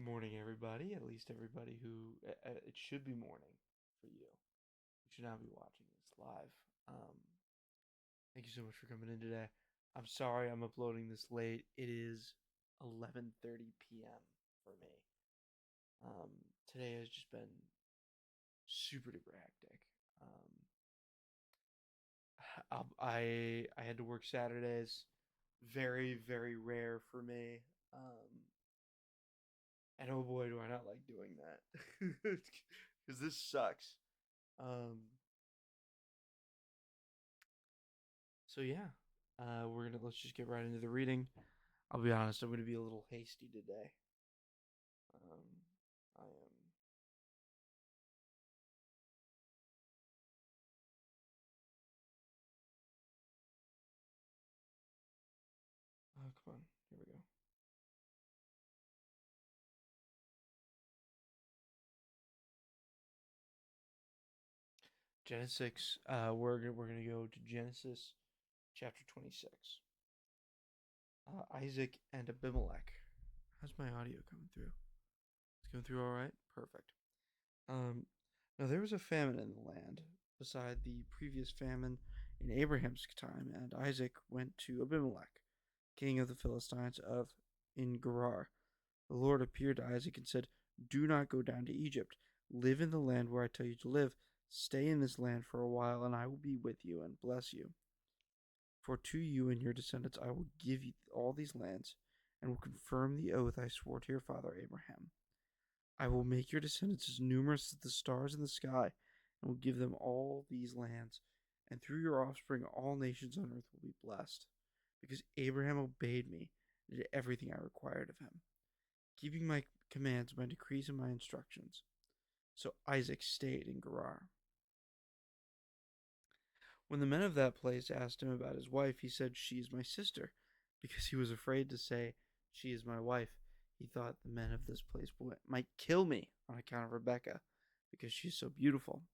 Good morning, everybody. At least everybody who it should be morning for you. You should not be watching this live. Um, Thank you so much for coming in today. I'm sorry I'm uploading this late. It is 11:30 p.m. for me. Um, Today has just been super duper hectic. I had to work Saturdays. Very very rare for me. And oh boy, do I not like doing that because this sucks. Um, So yeah, let's just get right into the reading. I'll be honest, I'm gonna be a little hasty today. Um, I am. Oh, come on, here we go. Genesis. We're gonna go to Genesis chapter 26. Isaac and Abimelech. How's my audio coming through? It's coming through all right. Perfect. Um, Now there was a famine in the land, beside the previous famine in Abraham's time, and Isaac went to Abimelech, king of the Philistines of in Gerar. The Lord appeared to Isaac and said, "Do not go down to Egypt. Live in the land where I tell you to live. Stay in this land for a while, and I will be with you and bless you. For to you and your descendants I will give you all these lands, and will confirm the oath I swore to your father Abraham. I will make your descendants as numerous as the stars in the sky, and will give them all these lands, and through your offspring all nations on earth will be blessed, because Abraham obeyed me and did everything I required of him, keeping my commands, my decrees, and my instructions." So Isaac stayed in Gerar. When the men of that place asked him about his wife, he said, "She is my sister," because he was afraid to say, "She is my wife." He thought the men of this place might kill me on account of Rebekah, because she is so beautiful.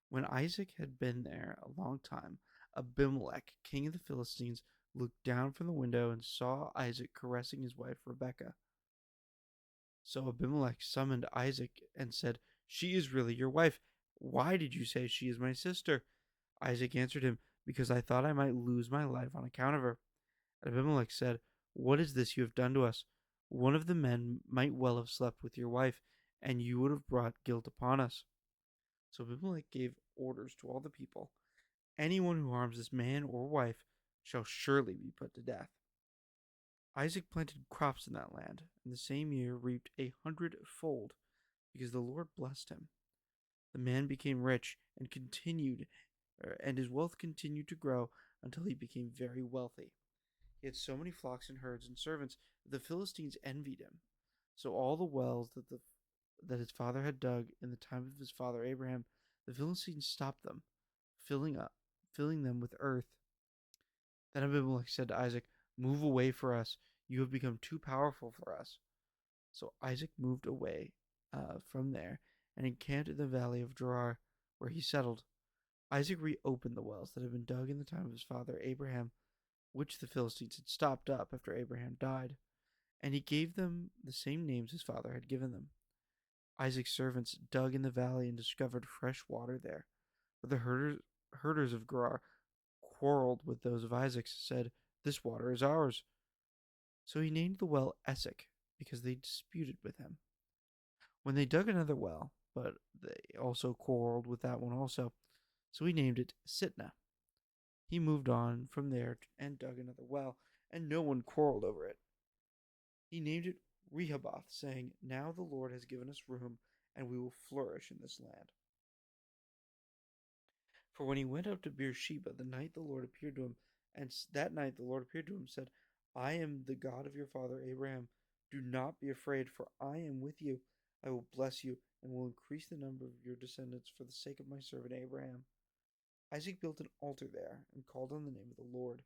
When Isaac had been there a long time, Abimelech, king of the Philistines, looked down from the window and saw Isaac caressing his wife Rebekah. So Abimelech summoned Isaac and said, "She is really your wife. Why did you say she is my sister?" Isaac answered him, "Because I thought I might lose my life on account of her." And Abimelech said, "What is this you have done to us? One of the men might well have slept with your wife, and you would have brought guilt upon us." So Abimelech gave orders to all the people: "Anyone who harms this man or wife shall surely be put to death." Isaac planted crops in that land, and the same year reaped 100-fold, because the Lord blessed him. The man became rich and his wealth continued to grow until he became very wealthy. He had so many flocks and herds and servants that the Philistines envied him. So all the wells that his father had dug in the time of his father Abraham, the Philistines stopped them, filling up filling them with earth. Then Abimelech said to Isaac, "Move away for us. You have become too powerful for us." So Isaac moved away from there and encamped in the valley of Gerar, where he settled. Isaac reopened the wells that had been dug in the time of his father Abraham, which the Philistines had stopped up after Abraham died, and he gave them the same names his father had given them. Isaac's servants dug in the valley and discovered fresh water there, but the herders of Gerar quarreled with those of Isaac, said, "This water is ours." So he named the well Essek, because they disputed with him. When they dug another well, but they also quarreled with that one also, so he named it Sitnah. He moved on from there and dug another well, and no one quarreled over it. He named it Rehoboth, saying, "Now the Lord has given us room, and we will flourish in this land." For when he went up to Beersheba, that night the Lord appeared to him, said, "I am the God of your father Abraham. Do not be afraid, for I am with you. I will bless you, and will increase the number of your descendants for the sake of my servant Abraham." Isaac built an altar there, and called on the name of the Lord.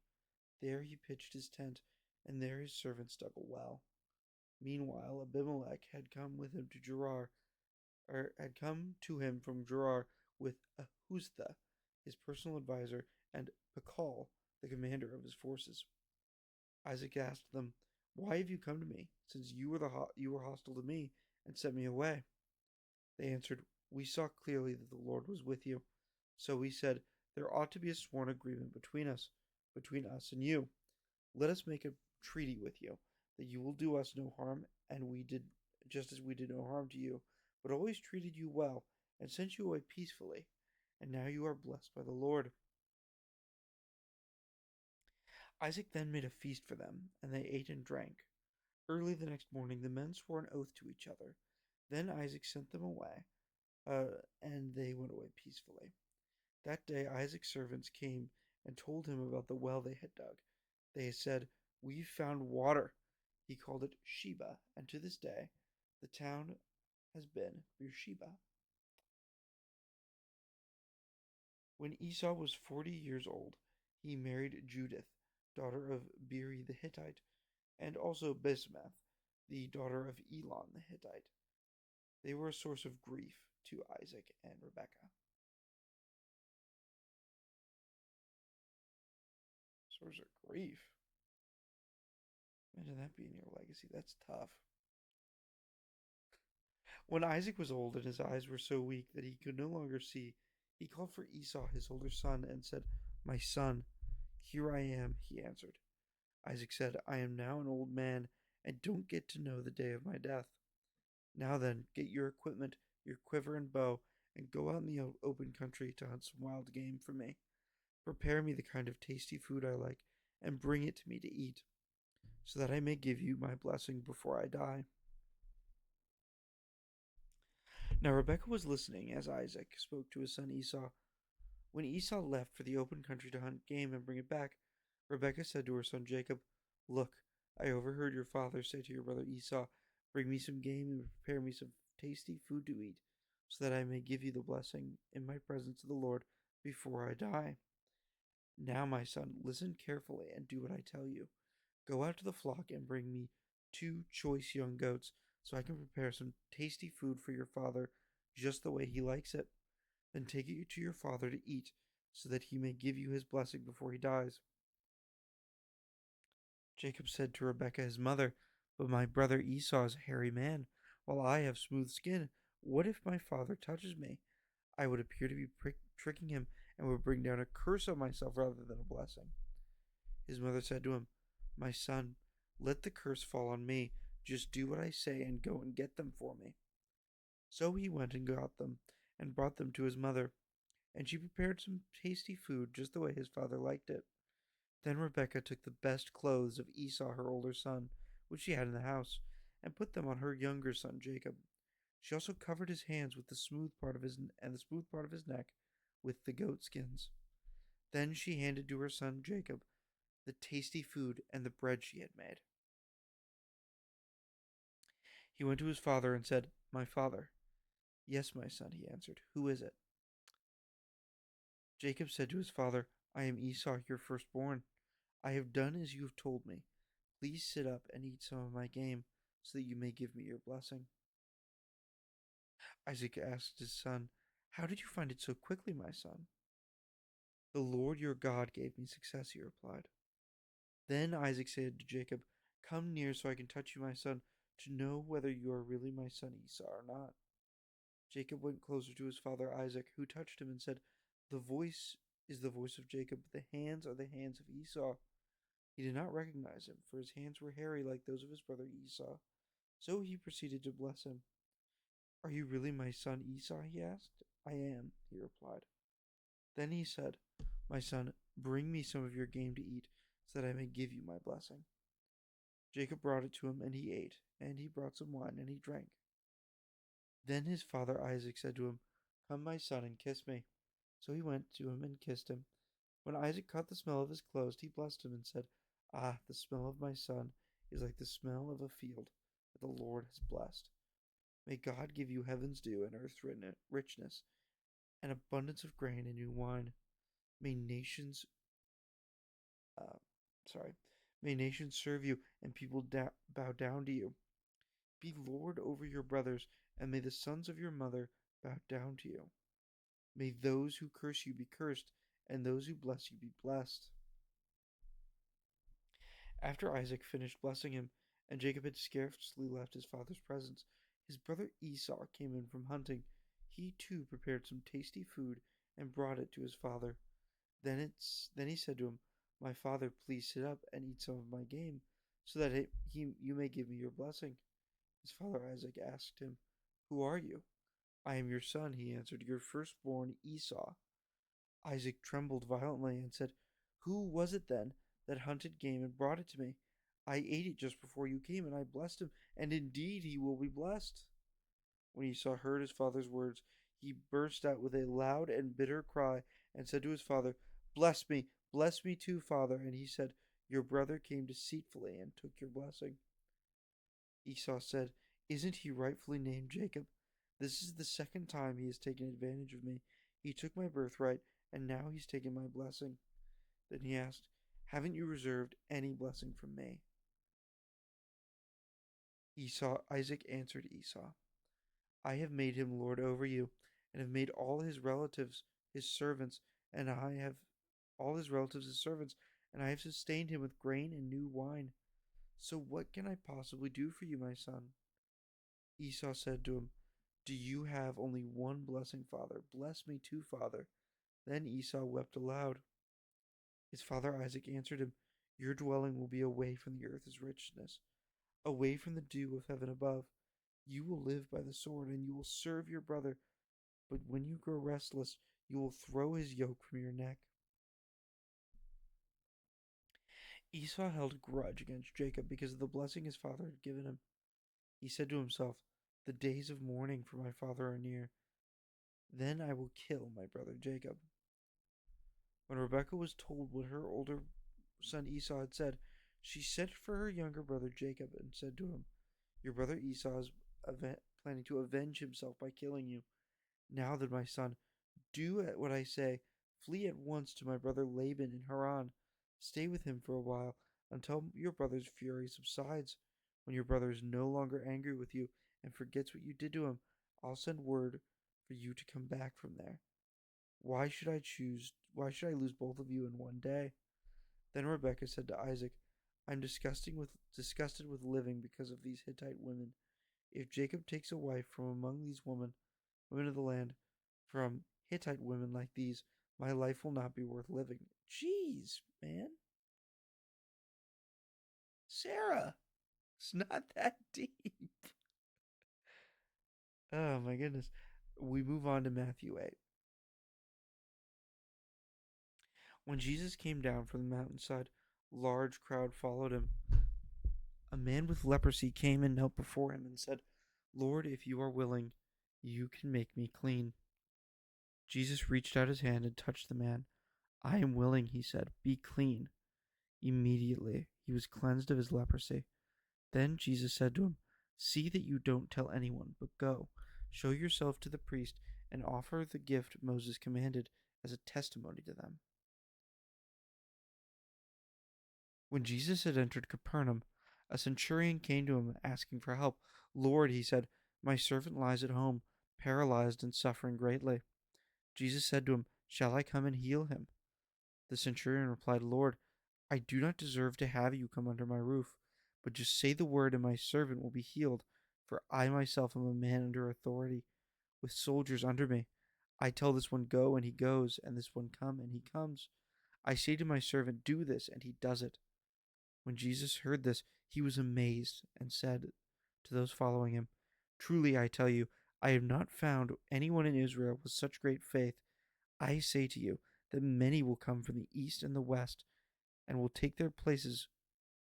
There he pitched his tent, and there his servants dug a well. Meanwhile, Abimelech had come to him from Gerar with Ahuztha, his personal adviser, and Pakal, the commander of his forces. Isaac asked them, Why have you come to me, since you were hostile to me and sent me away?" They answered, "We saw clearly that the Lord was with you. So we said, there ought to be a sworn agreement between us and you. Let us make a treaty with you, that you will do us no harm, and we did just as we did no harm to you, but always treated you well, and sent you away peacefully. And now you are blessed by the Lord." Isaac then made a feast for them, and they ate and drank. Early the next morning the men swore an oath to each other. Then Isaac sent them away, and they went away peacefully. That day Isaac's servants came and told him about the well they had dug. They said, "We've found water." He called it Sheba, and to this day the town has been Beersheba. When Esau was 40 years old, he married Judith, daughter of Beeri the Hittite, and also Bismath, the daughter of Elon the Hittite. They were a source of grief to Isaac and Rebekah. Source of grief? Imagine that being your legacy. That's tough. When Isaac was old and his eyes were so weak that he could no longer see, he called for Esau, his older son, and said, "My son." "Here I am," he answered. Isaac said, "I am now an old man and don't get to know the day of my death. Now then, get your equipment, your quiver and bow, and go out in the open country to hunt some wild game for me. Prepare me the kind of tasty food I like, and bring it to me to eat, so that I may give you my blessing before I die." Now Rebekah was listening as Isaac spoke to his son Esau. When Esau left for the open country to hunt game and bring it back, Rebekah said to her son Jacob, "Look, I overheard your father say to your brother Esau, 'Bring me some game and prepare me some tasty food to eat, so that I may give you the blessing in my presence of the Lord before I die.' Now, my son, listen carefully and do what I tell you. Go out to the flock and bring me 2 choice young goats, so I can prepare some tasty food for your father just the way he likes it. Then take it to your father to eat, so that he may give you his blessing before he dies." Jacob said to Rebekah his mother, "But my brother Esau is a hairy man, while I have smooth skin. What if my father touches me? I would appear to be tricking him, and would bring down a curse on myself rather than a blessing." His mother said to him, "My son, let the curse fall on me. Just do what I say and go and get them for me." So he went and got them, and brought them to his mother, and she prepared some tasty food just the way his father liked it. Then Rebekah took the best clothes of Esau, her older son, which she had in the house, and put them on her younger son Jacob. She also covered his hands with the smooth part of his neck with the goat skins. Then she handed to her son Jacob the tasty food and the bread she had made. He went to his father and said, "My father." "Yes, my son," he answered. "Who is it?" Jacob said to his father, "I am Esau, your firstborn. I have done as you have told me. Please sit up and eat some of my game, so that you may give me your blessing." Isaac asked his son, "How did you find it so quickly, my son?" "The Lord your God gave me success," he replied. Then Isaac said to Jacob, "Come near so I can touch you, my son, to know whether you are really my son Esau or not." Jacob went closer to his father Isaac, who touched him and said, "The voice is the voice of Jacob, but the hands are the hands of Esau." He did not recognize him, for his hands were hairy like those of his brother Esau. So he proceeded to bless him. "Are you really my son Esau?" he asked. "I am," he replied. Then he said, "My son, bring me some of your game to eat, so that I may give you my blessing." Jacob brought it to him, and he ate, and he brought some wine, and he drank. Then his father Isaac said to him, "Come, my son, and kiss me." So he went to him and kissed him. When Isaac caught the smell of his clothes, he blessed him and said, "Ah, the smell of my son is like the smell of a field that the Lord has blessed. May God give you heaven's dew and earth's richness, and abundance of grain and new wine. May nations, uh, sorry, may nations serve you and people bow down to you. Be Lord over your brothers, and may the sons of your mother bow down to you. May those who curse you be cursed, and those who bless you be blessed." After Isaac finished blessing him And Jacob had scarcely left his father's presence. His brother Esau came in from hunting. He too prepared some tasty food and brought it to his father. Then he said to him, "My father, please sit up and eat some of my game, so that you may give me your blessing." His father Isaac asked him, "Who are you?" "I am your son," he answered, "your firstborn Esau." Isaac trembled violently and said, "Who was it then that hunted game and brought it to me? I ate it just before you came, and I blessed him, and indeed he will be blessed." When Esau heard his father's words, he burst out with a loud and bitter cry and said to his father, bless me too, father." And he said, "Your brother came deceitfully and took your blessing." Esau said, "Isn't he rightfully named Jacob? This is the second time he has taken advantage of me. He took my birthright, and now he's taken my blessing." Then he asked, "Haven't you reserved any blessing from me?" Isaac answered Esau, "I have made him lord over you, and have made all his relatives his servants, and I have all his relatives his servants, and I have sustained him with grain and new wine. So what can I possibly do for you, my son?" Esau said to him, "Do you have only one blessing, father? Bless me too, father." Then Esau wept aloud. His father Isaac answered him, "Your dwelling will be away from the earth's richness, away from the dew of heaven above. You will live by the sword, and you will serve your brother, but when you grow restless, you will throw his yoke from your neck." Esau held a grudge against Jacob because of the blessing his father had given him. He said to himself, "The days of mourning for my father are near. Then I will kill my brother Jacob." When Rebekah was told what her older son Esau had said, she sent for her younger brother Jacob and said to him, "Your brother Esau is planning to avenge himself by killing you. Now then, my son, do what I say. Flee at once to my brother Laban in Haran. Stay with him for a while until your brother's fury subsides. When your brother is no longer angry with you and forgets what you did to him, I'll send word for you to come back from there. Why should I lose both of you in one day?" Then Rebekah said to Isaac, "I'm disgusted with living because of these Hittite women. If Jacob takes a wife from among these women of the land, from Hittite women like these, my life will not be worth living." Jeez, man. Sarah, it's not that deep. Oh my goodness. We move on to Matthew 8. When Jesus came down from the mountainside, a large crowd followed him. A man with leprosy came and knelt before him and said, "Lord, if you are willing, you can make me clean." Jesus reached out his hand and touched the man. "I am willing," he said. "Be clean." Immediately he was cleansed of his leprosy. Then Jesus said to him, "See that you don't tell anyone, but go, show yourself to the priest, and offer the gift Moses commanded as a testimony to them." When Jesus had entered Capernaum, a centurion came to him asking for help. "Lord," he said, "my servant lies at home, paralyzed and suffering greatly." Jesus said to him, "Shall I come and heal him?" The centurion replied, "Lord, I do not deserve to have you come under my roof, but just say the word and my servant will be healed, for I myself am a man under authority, with soldiers under me. I tell this one go, and he goes, and this one come, and he comes. I say to my servant, do this, and he does it." When Jesus heard this, he was amazed and said to those following him, "Truly I tell you, I have not found anyone in Israel with such great faith. I say to you that many will come from the east and the west and will take their places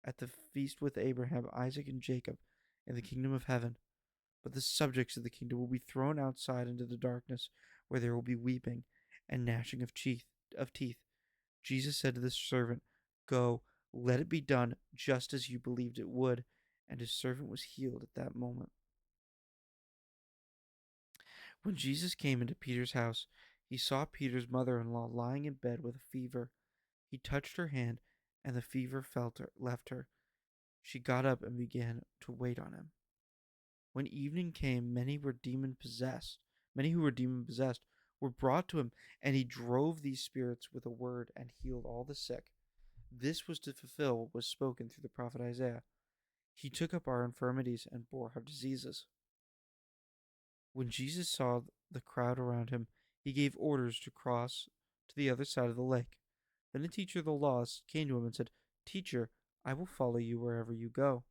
at the feast with Abraham, Isaac, and Jacob in the kingdom of heaven. But the subjects of the kingdom will be thrown outside into the darkness, where there will be weeping and gnashing of teeth." Jesus said to the servant, "Go, let it be done just as you believed it would." And his servant was healed at that moment. When Jesus came into Peter's house, he saw Peter's mother-in-law lying in bed with a fever. He touched her hand, and the fever left her. She got up and began to wait on him. When evening came, many who were demon possessed were brought to him, and he drove these spirits with a word and healed all the sick. This was to fulfill what was spoken through the prophet Isaiah. He took up our infirmities and bore our diseases. When Jesus saw the crowd around him, he gave orders to cross to the other side of the lake. Then the teacher of the laws came to him and said, Teacher, I will follow you wherever you go.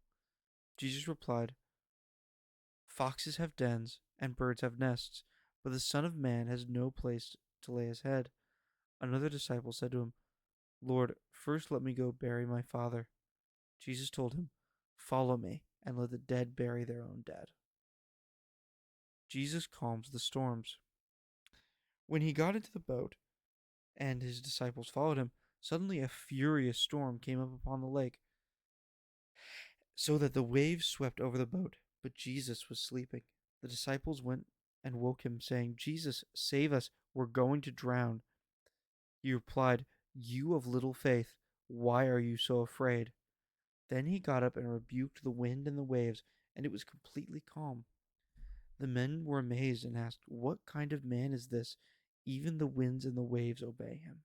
Jesus replied, Foxes have dens, and birds have nests, but the Son of Man has no place to lay his head. Another disciple said to him, Lord, first let me go bury my father. Jesus told him, Follow me, and let the dead bury their own dead. Jesus calms the storms. When he got into the boat, and his disciples followed him, suddenly a furious storm came up upon the lake, so that the waves swept over the boat. But Jesus was sleeping. The disciples went and woke him, saying, Jesus, save us, we're going to drown. He replied, You of little faith, why are you so afraid? Then he got up and rebuked the wind and the waves, and it was completely calm. The men were amazed and asked, What kind of man is this? Even the winds and the waves obey him.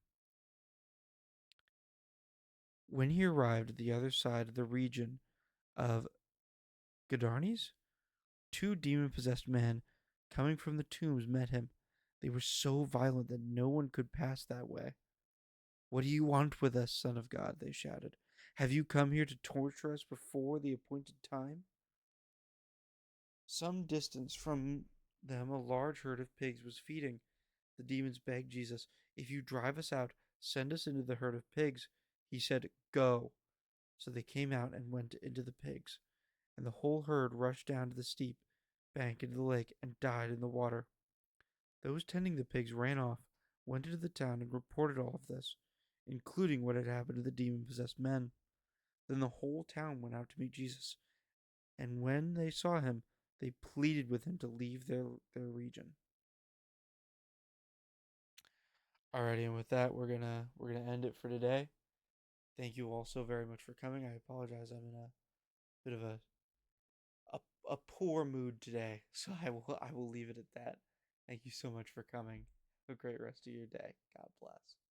When he arrived at the other side of the region of Gadarenes, two demon possessed men coming from the tombs met him. They were so violent that no one could pass that way. What do you want with us, Son of God? They shouted. Have you come here to torture us before the appointed time? Some distance from them, a large herd of pigs was feeding. The demons begged Jesus, If you drive us out, send us into the herd of pigs. He said, Go. So they came out and went into the pigs, and the whole herd rushed down to the steep bank into the lake and died in the water. Those tending the pigs ran off, went into the town, and reported all of this, including what had happened to the demon possessed men. Then the whole town went out to meet Jesus, and when they saw him, they pleaded with him to leave their region. Alrighty, and with that, we're gonna end it for today. Thank you all so very much for coming. I apologize. I'm in a bit of a, a poor mood today, so I will leave it at that. Thank you so much for coming. Have a great rest of your day. God bless.